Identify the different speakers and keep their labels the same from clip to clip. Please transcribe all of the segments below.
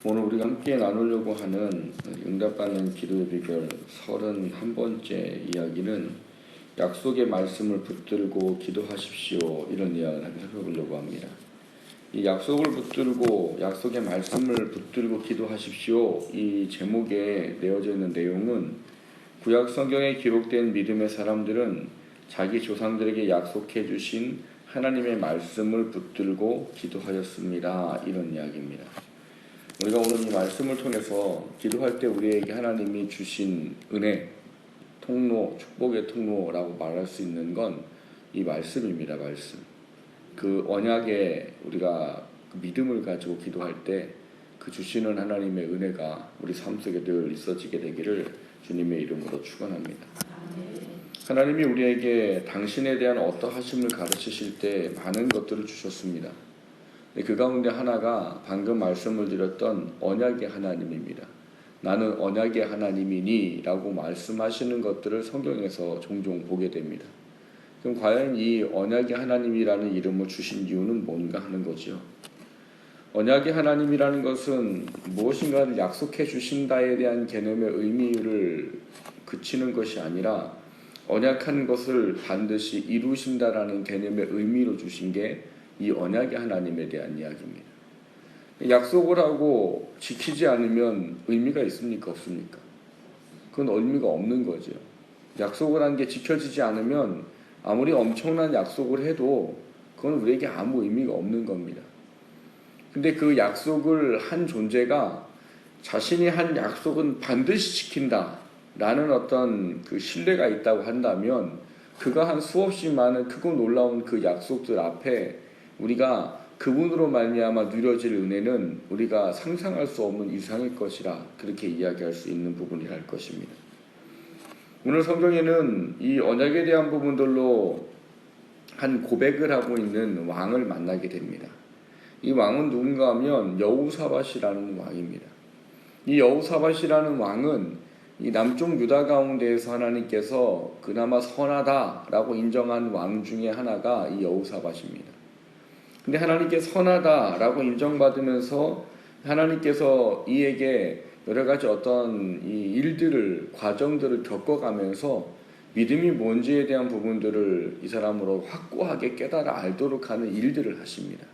Speaker 1: 오늘 우리가 함께 나누려고 하는 응답받는 기도의 비결 31번째 이야기는 약속의 말씀을 붙들고 기도하십시오, 이런 이야기를 살펴보려고 합니다. 이 약속을 붙들고 약속의 말씀을 붙들고 기도하십시오, 이 제목에 내어져 있는 내용은 구약 성경에 기록된 믿음의 사람들은 자기 조상들에게 약속해 주신 하나님의 말씀을 붙들고 기도하였습니다, 이런 이야기입니다. 우리가 오늘 이 말씀을 통해서 기도할 때 우리에게 하나님이 주신 은혜, 통로, 축복의 통로라고 말할 수 있는 건 이 말씀입니다. 말씀. 그 언약에 우리가 믿음을 가지고 기도할 때 그 주시는 하나님의 은혜가 우리 삶 속에 늘 있어지게 되기를 주님의 이름으로 축원합니다. 하나님이 우리에게 당신에 대한 어떠하심을 가르치실 때 많은 것들을 주셨습니다. 그 가운데 하나가 방금 말씀을 드렸던 언약의 하나님입니다. 나는 언약의 하나님이니 라고 말씀하시는 것들을 성경에서 종종 보게 됩니다. 그럼 과연 이 언약의 하나님이라는 이름을 주신 이유는 뭔가 하는 거죠. 언약의 하나님이라는 것은 무엇인가를 약속해 주신다에 대한 개념의 의미를 그치는 것이 아니라 언약한 것을 반드시 이루신다라는 개념의 의미로 주신 게 이 언약의 하나님에 대한 이야기입니다. 약속을 하고 지키지 않으면 의미가 있습니까? 없습니까? 그건 의미가 없는 거죠. 약속을 한 게 지켜지지 않으면 아무리 엄청난 약속을 해도 그건 우리에게 아무 의미가 없는 겁니다. 근데 그 약속을 한 존재가 자신이 한 약속은 반드시 지킨다 라는 어떤 그 신뢰가 있다고 한다면 그가 한 수없이 많은 크고 놀라운 그 약속들 앞에 우리가 그분으로 말미암아 누려질 은혜는 우리가 상상할 수 없는 이상일 것이라 그렇게 이야기할 수 있는 부분이랄 것입니다. 오늘 성경에는 이 언약에 대한 부분들로 한 고백을 하고 있는 왕을 만나게 됩니다. 이 왕은 누군가 하면 여호사밧이라는 왕입니다. 이 여호사밧이라는 왕은 이 남쪽 유다 가운데에서 하나님께서 그나마 선하다라고 인정한 왕 중에 하나가 이 여호사밧입니다. 근데 하나님께 선하다라고 인정받으면서 하나님께서 이에게 여러 가지 어떤 이 일들을, 과정들을 겪어가면서 믿음이 뭔지에 대한 부분들을 이 사람으로 확고하게 깨달아 알도록 하는 일들을 하십니다.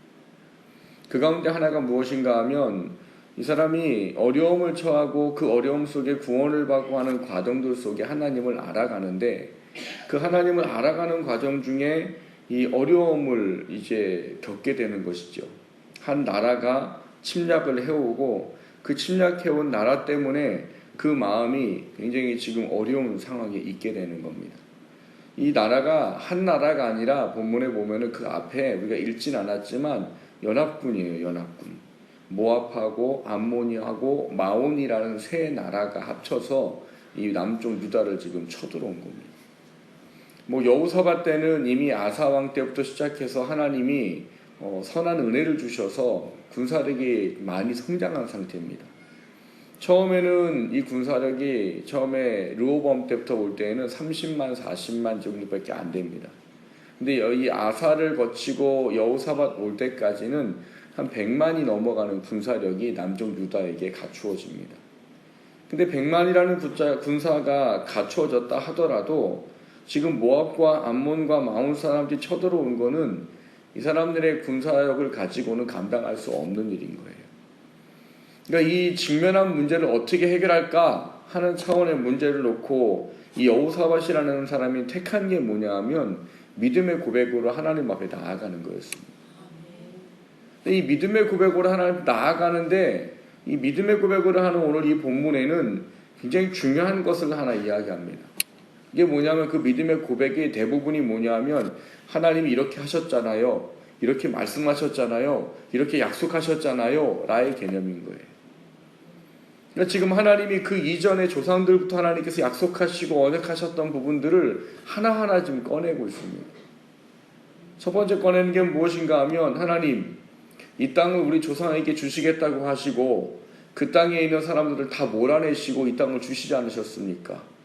Speaker 1: 그 가운데 하나가 무엇인가 하면 이 사람이 어려움을 처하고 그 어려움 속에 구원을 받고 하는 과정들 속에 하나님을 알아가는데 그 하나님을 알아가는 과정 중에 이 어려움을 이제 겪게 되는 것이죠. 한 나라가 침략을 해오고 그 침략해온 나라 때문에 그 마음이 굉장히 지금 어려운 상황에 있게 되는 겁니다. 이 나라가 한 나라가 아니라 본문에 보면은 그 앞에 우리가 읽진 않았지만 연합군이에요. 연합군. 모압하고 암몬이하고 마온이라는 세 나라가 합쳐서 이 남쪽 유다를 지금 쳐들어온 겁니다. 여호사밧 때는 이미 아사 왕 때부터 시작해서 하나님이 선한 은혜를 주셔서 군사력이 많이 성장한 상태입니다. 처음에는 이 군사력이 처음에 르호보암 때부터 올 때에는 30만 40만 정도밖에 안 됩니다. 근데 이 아사를 거치고 여호사밧 올 때까지는 한 100만이 넘어가는 군사력이 남쪽 유다에게 갖추어집니다. 근데 100만이라는 군사가 갖추어졌다 하더라도 지금 모압과 암몬과 마온 사람들이 쳐들어온 거는 이 사람들의 군사력을 가지고는 감당할 수 없는 일인 거예요. 그러니까 이 직면한 문제를 어떻게 해결할까 하는 차원의 문제를 놓고 이 여호사밧이라는 사람이 택한 게 뭐냐 하면 믿음의 고백으로 하나님 앞에 나아가는 거였습니다. 이 믿음의 고백으로 하나님 나아가는데 이 믿음의 고백으로 하는 오늘 이 본문에는 굉장히 중요한 것을 하나 이야기합니다. 이게 뭐냐면 그 믿음의 고백의 대부분이 뭐냐면 하나님이 이렇게 하셨잖아요. 이렇게 말씀하셨잖아요. 이렇게 약속하셨잖아요. 라의 개념인 거예요. 그러니까 지금 하나님이 그 이전의 조상들부터 하나님께서 약속하시고 언약하셨던 부분들을 하나하나 지금 꺼내고 있습니다. 첫 번째 꺼내는 게 무엇인가 하면 하나님 이 땅을 우리 조상에게 주시겠다고 하시고 그 땅에 있는 사람들을 다 몰아내시고 이 땅을 주시지 않으셨습니까?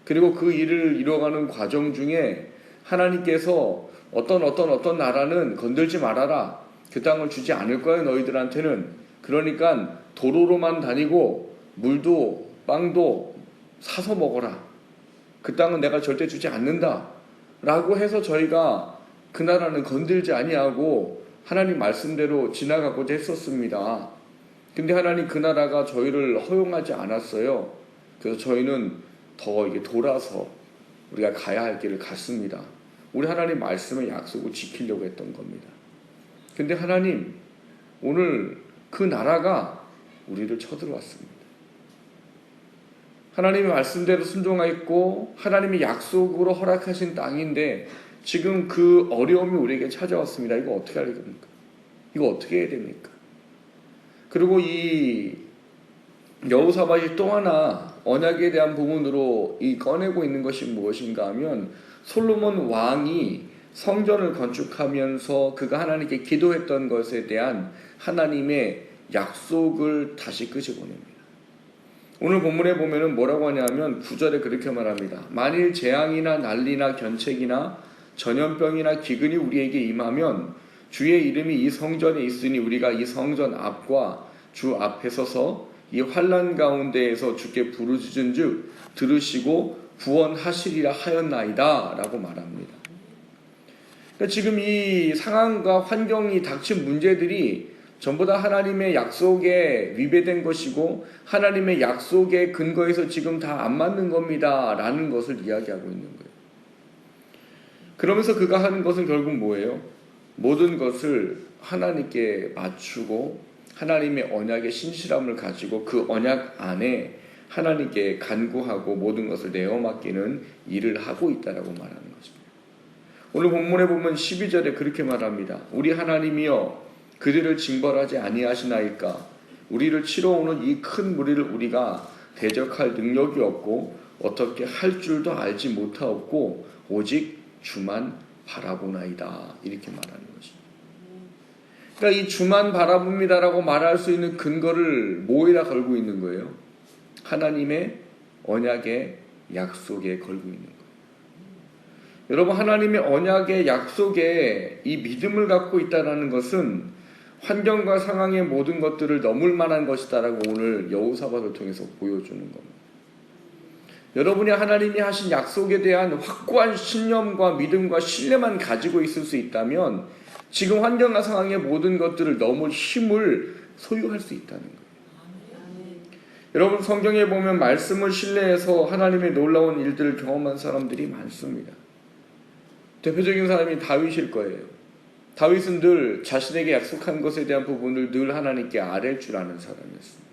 Speaker 1: 그리고 그 일을 이뤄가는 과정 중에 하나님께서 어떤 나라는 건들지 말아라. 그 땅을 주지 않을 거야 너희들한테는. 그러니까 도로로만 다니고 물도 빵도 사서 먹어라. 그 땅은 내가 절대 주지 않는다. 라고 해서 저희가 그 나라는 건들지 아니하고 하나님 말씀대로 지나가고자 했었습니다. 근데 하나님 그 나라가 저희를 허용하지 않았어요. 그래서 저희는 더 이게 돌아서 우리가 가야 할 길을 갔습니다. 우리 하나님 말씀의 약속을 지키려고 했던 겁니다. 근데 하나님 오늘 그 나라가 우리를 쳐들어왔습니다. 하나님의 말씀대로 순종하였고 하나님의 약속으로 허락하신 땅인데 지금 그 어려움이 우리에게 찾아왔습니다. 이거 어떻게 해야 됩니까? 이거 어떻게 해야 됩니까? 그리고 이 여호사밧이 또 하나 언약에 대한 부분으로 꺼내고 있는 것이 무엇인가 하면 솔로몬 왕이 성전을 건축하면서 그가 하나님께 기도했던 것에 대한 하나님의 약속을 다시 끄집어냅니다. 오늘 본문에 보면은 뭐라고 하냐면 9절에 그렇게 말합니다. 만일 재앙이나 난리나 견책이나 전염병이나 기근이 우리에게 임하면 주의 이름이 이 성전에 있으니 우리가 이 성전 앞과 주 앞에 서서 이 환난 가운데에서 주께 부르짖은즉 들으시고 구원하시리라 하였나이다 라고 말합니다. 그러니까 지금 이 상황과 환경이 닥친 문제들이 전부 다 하나님의 약속에 위배된 것이고 하나님의 약속의 근거에서 지금 다 안 맞는 겁니다 라는 것을 이야기하고 있는 거예요. 그러면서 그가 하는 것은 결국 뭐예요? 모든 것을 하나님께 맞추고 하나님의 언약의 신실함을 가지고 그 언약 안에 하나님께 간구하고 모든 것을 내어 맡기는 일을 하고 있다라고 말하는 것입니다. 오늘 본문에 보면 12절에 그렇게 말합니다. 우리 하나님이여 그들을 징벌하지 아니하시나이까? 우리를 치러 오는 이 큰 무리를 우리가 대적할 능력이 없고 어떻게 할 줄도 알지 못하옵고 오직 주만 바라보나이다. 이렇게 말하는 것입니다. 그러니까 이 주만 바라봅니다라고 말할 수 있는 근거를 뭐에다 걸고 있는 거예요? 하나님의 언약의 약속에 걸고 있는 거예요. 여러분 하나님의 언약의 약속에 이 믿음을 갖고 있다는 것은 환경과 상황의 모든 것들을 넘을 만한 것이다라고 오늘 여호사밧을 통해서 보여주는 겁니다. 여러분이 하나님이 하신 약속에 대한 확고한 신념과 믿음과 신뢰만 가지고 있을 수 있다면 지금 환경과 상황의 모든 것들을 넘을 힘을 소유할 수 있다는 거예요. 여러분 성경에 보면 말씀을 신뢰해서 하나님의 놀라운 일들을 경험한 사람들이 많습니다. 대표적인 사람이 다윗일 거예요. 다윗은 늘 자신에게 약속한 것에 대한 부분을 늘 하나님께 아뢰 줄 아는 사람이었습니다.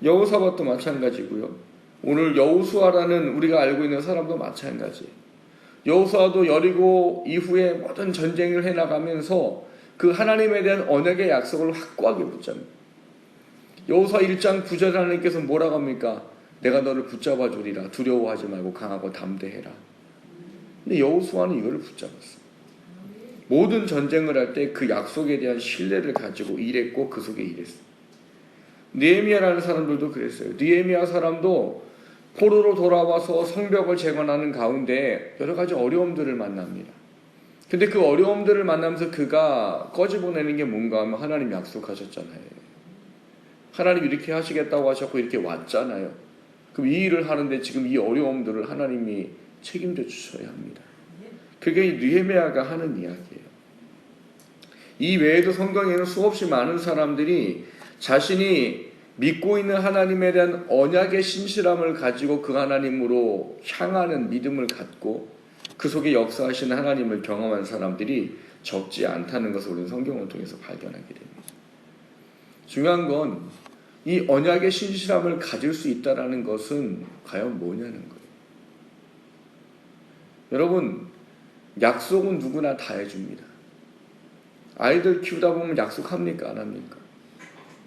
Speaker 1: 여호사밧도 마찬가지고요. 오늘 여호수아라는 우리가 알고 있는 사람도 마찬가지예요. 여호수아도 여리고 이후에 모든 전쟁을 해나가면서 그 하나님에 대한 언약의 약속을 확고하게 붙잡니다. 여호수아 1장 9절에 하나님께서 뭐라고 합니까? 내가 너를 붙잡아 주리라. 두려워하지 말고 강하고 담대해라. 근데 여호수아는 이거를 붙잡았어요. 모든 전쟁을 할 때 그 약속에 대한 신뢰를 가지고 일했고 그 속에 일했어요. 느헤미야라는 사람들도 그랬어요. 느헤미야 사람도 포로로 돌아와서 성벽을 재건하는 가운데 여러 가지 어려움들을 만납니다. 근데 그 어려움들을 만나면서 그가 꺼집어내는 게 뭔가 하면 하나님 약속하셨잖아요. 하나님 이렇게 하시겠다고 하셨고 이렇게 왔잖아요. 그럼 이 일을 하는데 지금 이 어려움들을 하나님이 책임져 주셔야 합니다. 그게 느헤미야가 하는 이야기예요. 이 외에도 성경에는 수없이 많은 사람들이 자신이 믿고 있는 하나님에 대한 언약의 신실함을 가지고 그 하나님으로 향하는 믿음을 갖고 그 속에 역사하시는 하나님을 경험한 사람들이 적지 않다는 것을 우리는 성경을 통해서 발견하게 됩니다. 중요한 건 이 언약의 신실함을 가질 수 있다는 것은 과연 뭐냐는 거예요. 여러분 약속은 누구나 다 해줍니다. 아이들 키우다 보면 약속합니까? 안 합니까?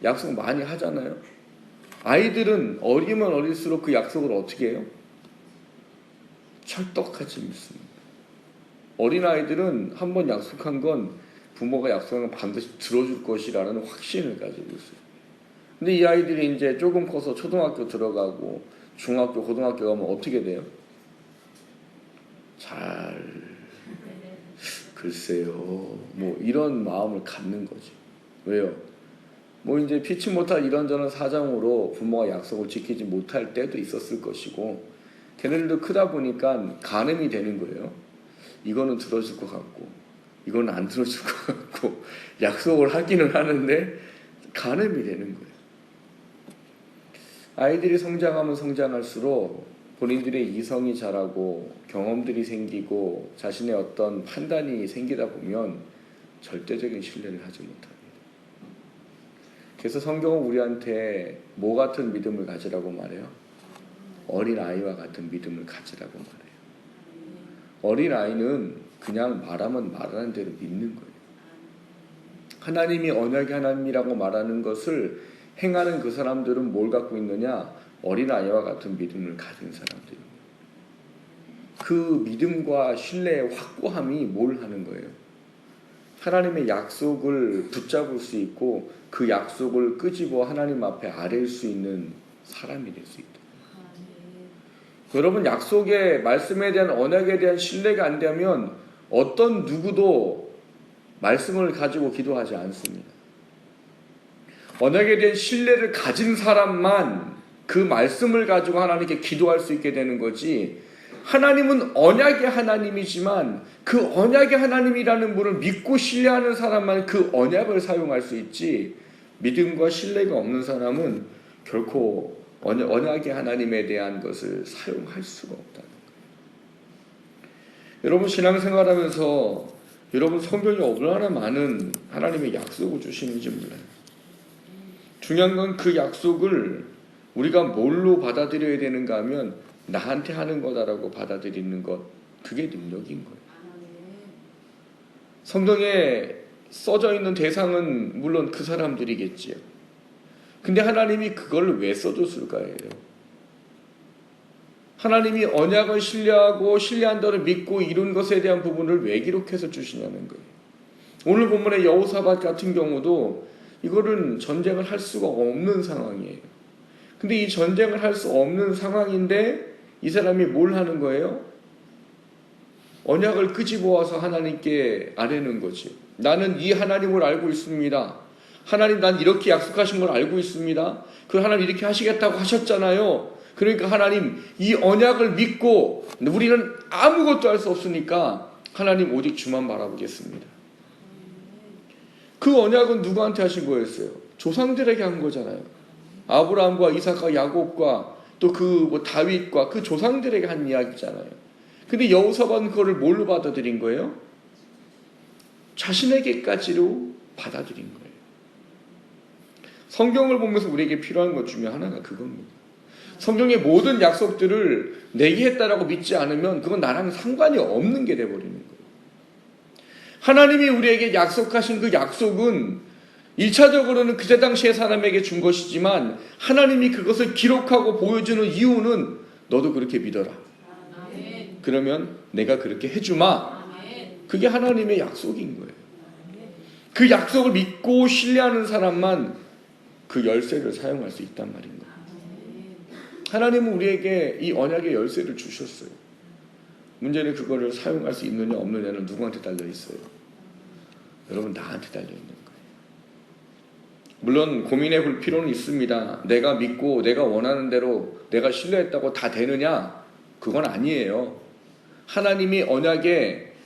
Speaker 1: 약속 많이 하잖아요. 아이들은 어리면 어릴수록 그 약속을 어떻게 해요? 철떡같이 믿습니다. 어린아이들은 한번 약속한 건 부모가 약속한 건 반드시 들어줄 것이라는 확신을 가지고 있어요. 근데 이 아이들이 이제 조금 커서 초등학교 들어가고 중학교, 고등학교 가면 어떻게 돼요? 글쎄요. 뭐 이런 마음을 갖는 거지. 왜요? 뭐 이제 피치 못할 이런저런 사정으로 부모가 약속을 지키지 못할 때도 있었을 것이고, 걔네들도 크다 보니까 가늠이 되는 거예요. 이거는 들어줄 것 같고 이거는 안 들어줄 것 같고 약속을 하기는 하는데 가늠이 되는 거예요. 아이들이 성장하면 성장할수록 본인들의 이성이 자라고 경험들이 생기고 자신의 어떤 판단이 생기다 보면 절대적인 신뢰를 하지 못합니다. 그래서 성경은 우리한테 뭐 같은 믿음을 가지라고 말해요? 어린아이와 같은 믿음을 가지라고 말해요. 어린아이는 그냥 말하면 말하는 대로 믿는 거예요. 하나님이 언약의 하나님이라고 말하는 것을 행하는 그 사람들은 뭘 갖고 있느냐? 어린아이와 같은 믿음을 가진 사람들입니다. 그 믿음과 신뢰의 확고함이 뭘 하는 거예요? 하나님의 약속을 붙잡을 수 있고 그 약속을 끄집어 하나님 앞에 아뢰일 수 있는 사람이 될 수 있다. 여러분, 약속의 말씀에 대한 언약에 대한 신뢰가 안 되면 어떤 누구도 말씀을 가지고 기도하지 않습니다. 언약에 대한 신뢰를 가진 사람만 그 말씀을 가지고 하나님께 기도할 수 있게 되는 거지, 하나님은 언약의 하나님이지만 그 언약의 하나님이라는 분을 믿고 신뢰하는 사람만 그 언약을 사용할 수 있지, 믿음과 신뢰가 없는 사람은 결코 언약의 하나님에 대한 것을 사용할 수가 없다는 거예요. 여러분, 신앙생활하면서 여러분 성경이 얼마나 많은 하나님의 약속을 주시는지 몰라요. 중요한 건 그 약속을 우리가 뭘로 받아들여야 되는가 하면 나한테 하는 거다라고 받아들이는 것, 그게 능력인 거예요. 성경에 써져 있는 대상은 물론 그 사람들이겠지요. 근데 하나님이 그걸 왜 써줬을까요? 하나님이 언약을 신뢰하고 신뢰한다를 믿고 이룬 것에 대한 부분을 왜 기록해서 주시냐는 거예요. 오늘 본문의 여호사밧 같은 경우도 이거는 전쟁을 할 수가 없는 상황이에요. 근데 이 전쟁을 할 수 없는 상황인데 이 사람이 뭘 하는 거예요? 언약을 끄집어와서 하나님께 아뢰는 거지. 나는 이 하나님을 알고 있습니다. 하나님, 난 이렇게 약속하신 걸 알고 있습니다. 그 하나님 이렇게 하시겠다고 하셨잖아요. 그러니까 하나님, 이 언약을 믿고 우리는 아무것도 할 수 없으니까 하나님 오직 주만 바라보겠습니다. 그 언약은 누구한테 하신 거였어요? 조상들에게 한 거잖아요. 아브라함과 이삭과 야곱과 또 그 다윗과 그 조상들에게 한 이야기잖아요. 근데 여호사밧은 그거를 뭘로 받아들인 거예요? 자신에게까지로 받아들인 거예요. 성경을 보면서 우리에게 필요한 것 중에 하나가 그겁니다. 성경의 모든 약속들을 내게 했다라고 믿지 않으면 그건 나랑 상관이 없는 게 돼버리는 거예요. 하나님이 우리에게 약속하신 그 약속은 1차적으로는 그때 당시의 사람에게 준 것이지만 하나님이 그것을 기록하고 보여주는 이유는 너도 그렇게 믿어라. 그러면 내가 그렇게 해주마. 그게 하나님의 약속인 거예요. 그 약속을 믿고 신뢰하는 사람만 그 열쇠를 사용할 수 있단 말인 거예요. 하나님은 우리에게 이 언약의 열쇠를 주셨어요. 문제는 그거를 사용할 수 있느냐 없느냐는 누구한테 달려 있어요? 여러분, 나한테 달려 있는 거예요. 물론 고민해 볼 필요는 있습니다. 내가 믿고 내가 원하는 대로 내가 신뢰했다고 다 되느냐? 그건 아니에요. 하나님이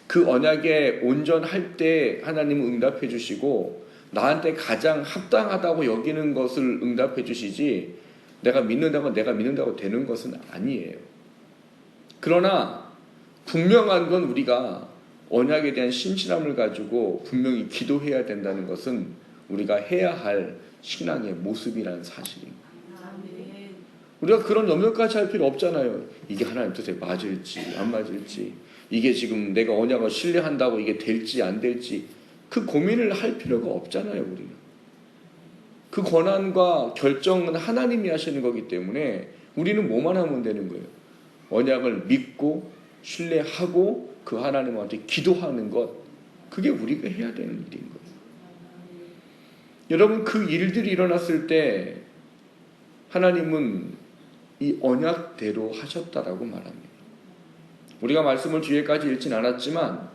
Speaker 1: 그 언약에 온전할 때 하나님은 응답해 주시고 나한테 가장 합당하다고 여기는 것을 응답해 주시지, 내가 믿는다고 되는 것은 아니에요. 그러나 분명한 건 우리가 언약에 대한 신실함을 가지고 분명히 기도해야 된다는 것은 우리가 해야 할 신앙의 모습이라는 사실입니다. 우리가 그런 염려까지 할 필요 없잖아요. 이게 하나님 뜻에 맞을지 안 맞을지, 이게 지금 내가 언약을 신뢰한다고 이게 될지 안 될지, 그 고민을 할 필요가 없잖아요. 우리는 그 권한과 결정은 하나님이 하시는 거기 때문에 우리는 뭐만 하면 되는 거예요? 언약을 믿고 신뢰하고 그 하나님한테 기도하는 것, 그게 우리가 해야 되는 일인 거예요. 여러분, 그 일들이 일어났을 때 하나님은 이 언약대로 하셨다라고 말합니다. 우리가 말씀을 뒤에까지 읽진 않았지만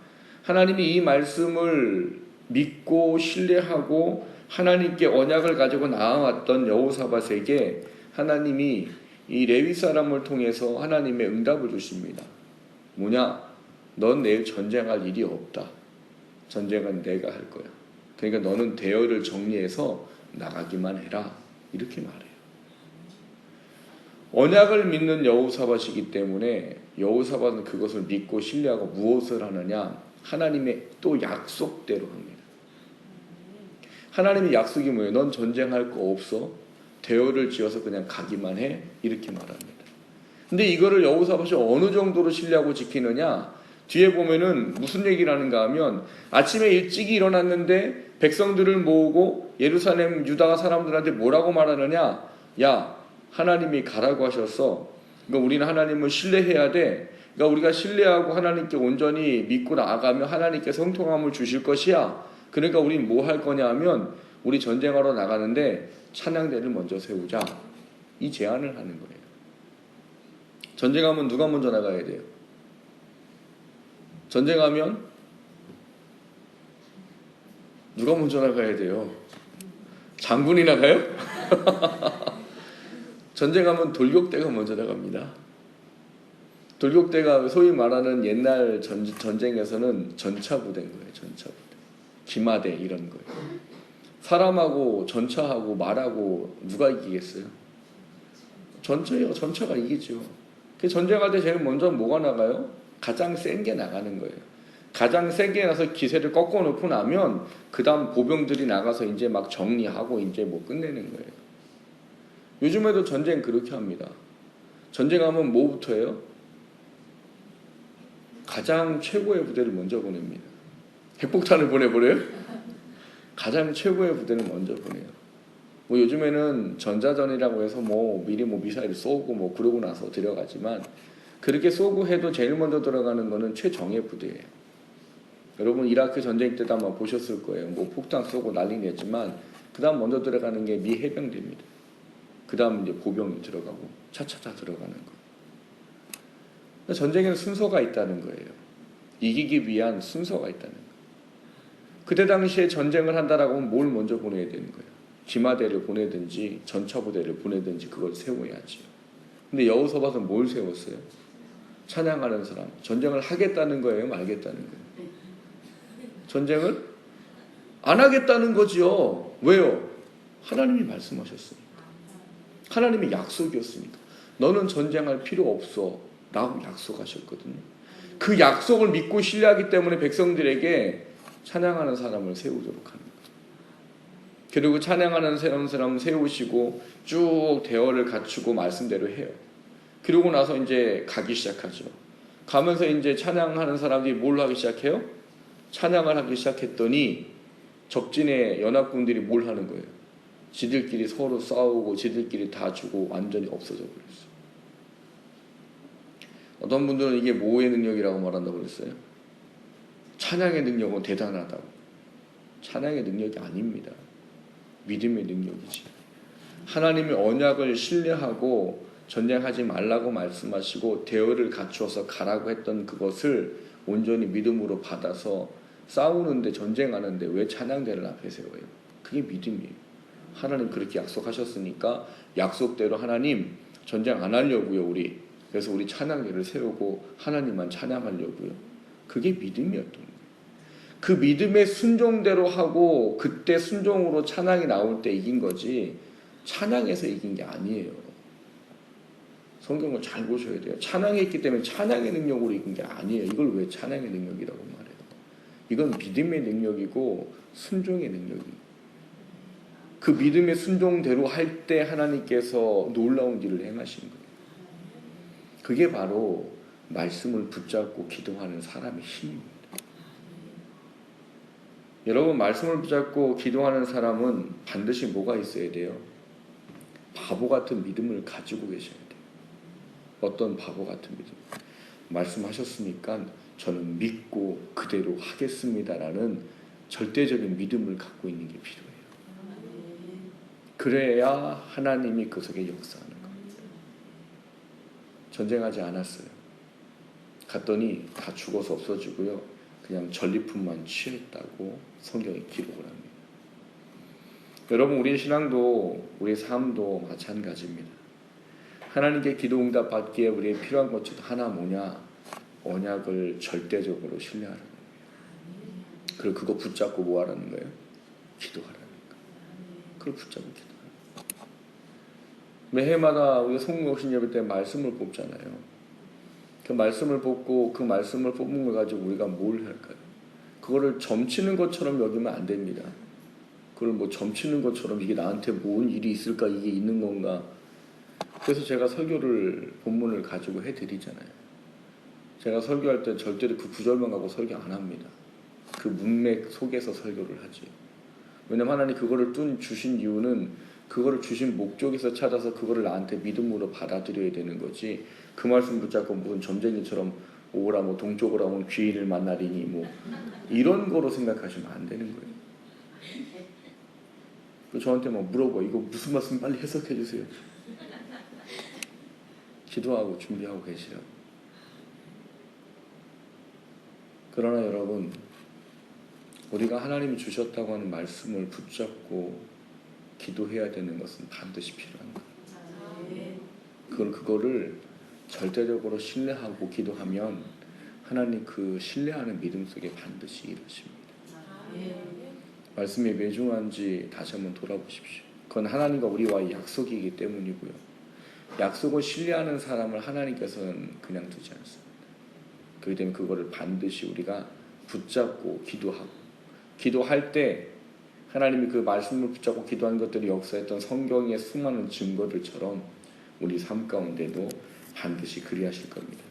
Speaker 1: 하나님이 이 말씀을 믿고 신뢰하고 하나님께 언약을 가지고 나아왔던 여호사밧에게 하나님이 이 레위 사람을 통해서 하나님의 응답을 주십니다. 뭐냐? 넌 내일 전쟁할 일이 없다. 전쟁은 내가 할 거야. 그러니까 너는 대열을 정리해서 나가기만 해라. 이렇게 말해요. 언약을 믿는 여호사밧이기 때문에 여호사밧은 그것을 믿고 신뢰하고 무엇을 하느냐? 하나님의 또 약속대로 합니다. 하나님의 약속이 뭐예요? 넌 전쟁할 거 없어. 대열을 지어서 그냥 가기만 해. 이렇게 말합니다. 근데 이거를 여호사밧이 어느 정도로 신뢰하고 지키느냐? 뒤에 보면은 무슨 얘기를 하는가 하면 아침에 일찍이 일어났는데 백성들을 모으고 예루살렘 유다 사람들한테 뭐라고 말하느냐? 야, 하나님이 가라고 하셨어. 그러니까 우리는 하나님을 신뢰해야 돼. 그러니까 우리가 신뢰하고 하나님께 온전히 믿고 나아가면 하나님께서 형통함을 주실 것이야. 그러니까 우리는 뭐 할 거냐 하면 우리 전쟁하러 나가는데 찬양대를 먼저 세우자. 이 제안을 하는 거예요. 전쟁하면 누가 먼저 나가야 돼요? 전쟁하면 누가 먼저 나가야 돼요? 장군이 나가요? 전쟁하면 돌격대가 먼저 나갑니다. 돌격대가 소위 말하는 옛날 전쟁에서는 전차부대인 거예요. 전차부대. 기마대 이런 거예요. 사람하고 전차하고 말하고 누가 이기겠어요? 전차요. 전차가 이기죠. 전쟁할 때 제일 먼저 뭐가 나가요? 가장 센 게 나가는 거예요. 가장 세게 나서 기세를 꺾어 놓고 나면 그 다음 보병들이 나가서 이제 막 정리하고 이제 뭐 끝내는 거예요. 요즘에도 전쟁 그렇게 합니다. 전쟁하면 뭐부터 해요? 가장 최고의 부대를 먼저 보냅니다. 핵폭탄을 보내버려요? 가장 최고의 부대를 먼저 보내요. 뭐 요즘에는 전자전이라고 해서 뭐 미리 뭐 미사일 쏘고 뭐 그러고 나서 들어가지만 그렇게 쏘고 해도 제일 먼저 들어가는 거는 최정예 부대예요. 여러분 이라크 전쟁 때도 아마 보셨을 거예요. 뭐 폭탄 쏘고 난리 냈지만 그 다음 먼저 들어가는 게 미 해병대입니다. 그 다음 이제 보병이 들어가고 차차차 들어가는 거. 전쟁에는 순서가 있다는 거예요. 이기기 위한 순서가 있다는 거예요. 그때 당시에 전쟁을 한다라고 하면 뭘 먼저 보내야 되는 거예요? 기마대를 보내든지 전차부대를 보내든지 그걸 세워야지요. 근데 여호사밧은 뭘 세웠어요? 찬양하는 사람. 전쟁을 하겠다는 거예요? 말겠다는 거예요? 전쟁을 안 하겠다는 거지요. 왜요? 하나님이 말씀하셨으니까. 하나님의 약속이었으니까. 너는 전쟁할 필요 없어 라고 약속하셨거든요. 그 약속을 믿고 신뢰하기 때문에 백성들에게 찬양하는 사람을 세우도록 하는 거예요. 그리고 찬양하는 사람 세우시고 쭉 대화를 갖추고 말씀대로 해요. 그러고 나서 이제 가기 시작하죠. 가면서 이제 찬양하는 사람들이 뭘 하기 시작해요? 찬양을 하기 시작했더니 적진의 연합군들이 뭘 하는 거예요? 지들끼리 서로 싸우고 지들끼리 다 죽고 완전히 없어져 버렸어요. 어떤 분들은 이게 뭐의 능력이라고 말한다고 그랬어요? 찬양의 능력은 대단하다고. 찬양의 능력이 아닙니다. 믿음의 능력이지. 하나님의 언약을 신뢰하고 전쟁하지 말라고 말씀하시고 대열을 갖추어서 가라고 했던 그것을 온전히 믿음으로 받아서 싸우는데 전쟁하는데 왜 찬양대를 앞에 세워요? 그게 믿음이에요. 하나님 그렇게 약속하셨으니까 약속대로 하나님 전쟁 안 하려고요 우리. 그래서 우리 찬양대를 세우고 하나님만 찬양하려고요. 그게 믿음이었던 거예요. 그 믿음의 순종대로 하고 그때 순종으로 찬양이 나올 때 이긴 거지 찬양에서 이긴 게 아니에요. 성경을 잘 보셔야 돼요. 찬양했기 때문에 찬양의 능력으로 이긴 게 아니에요. 이걸 왜 찬양의 능력이라고 말해요? 이건 믿음의 능력이고 순종의 능력이에요. 그 믿음의 순종대로 할 때 하나님께서 놀라운 일을 행하신 거예요. 그게 바로 말씀을 붙잡고 기도하는 사람의 힘입니다. 여러분 말씀을 붙잡고 기도하는 사람은 반드시 뭐가 있어야 돼요? 바보 같은 믿음을 가지고 계셔야 돼요. 어떤 바보 같은 믿음? 말씀하셨으니까 저는 믿고 그대로 하겠습니다라는 절대적인 믿음을 갖고 있는 게 필요해요. 그래야 하나님이 그 속에 역사하는 겁니다. 전쟁하지 않았어요. 갔더니 다 죽어서 없어지고요. 그냥 전리품만 취했다고 성경이 기록을 합니다. 여러분, 우리 신앙도 우리 삶도 마찬가지입니다. 하나님께 기도 응답 받기에 우리의 필요한 것 중 하나 뭐냐? 언약을 절대적으로 신뢰하라는 거예요. 그리고 그거 붙잡고 뭐 하라는 거예요? 기도하라는 거예요. 그걸 붙잡고 기도하라는 거예요. 매해마다 우리가 성령오신 예배 때 말씀을 뽑잖아요. 그 말씀을 뽑고 그 말씀을 뽑은 걸 가지고 우리가 뭘 할까요? 그거를 점치는 것처럼 여기면 안 됩니다. 그걸 뭐 점치는 것처럼 이게 나한테 뭔 일이 있을까, 이게 있는 건가. 그래서 제가 설교를 본문을 가지고 해드리잖아요. 제가 설교할 때 절대로 그 구절만 갖고 설교 안 합니다. 그 문맥 속에서 설교를 하지요. 왜냐면 하나님 그거를 주신 이유는 그거를 주신 목적에서 찾아서 그거를 나한테 믿음으로 받아들여야 되는 거지, 그 말씀 붙잡고 무슨 점쟁이처럼 오라 뭐 동쪽으로 오면 귀인을 만나리니 뭐 이런 거로 생각하시면 안 되는 거예요. 저한테 막 물어봐. 이거 무슨 말씀 빨리 해석해 주세요. 기도하고 준비하고 계시라고. 그러나 여러분, 우리가 하나님이 주셨다고 하는 말씀을 붙잡고 기도해야 되는 것은 반드시 필요한 거예요. 그거를 절대적으로 신뢰하고 기도하면 하나님 그 신뢰하는 믿음 속에 반드시 이루십니다. 말씀이 매중한지 다시 한번 돌아보십시오. 그건 하나님과 우리와의 약속이기 때문이고요. 약속을 신뢰하는 사람을 하나님께서는 그냥 두지 않습니다. 그렇기 때문에 그거를 반드시 우리가 붙잡고 기도하고, 기도할 때 하나님이 그 말씀을 붙잡고 기도한 것들이 역사했던 성경의 수많은 증거들처럼 우리 삶 가운데도 반드시 그리하실 겁니다.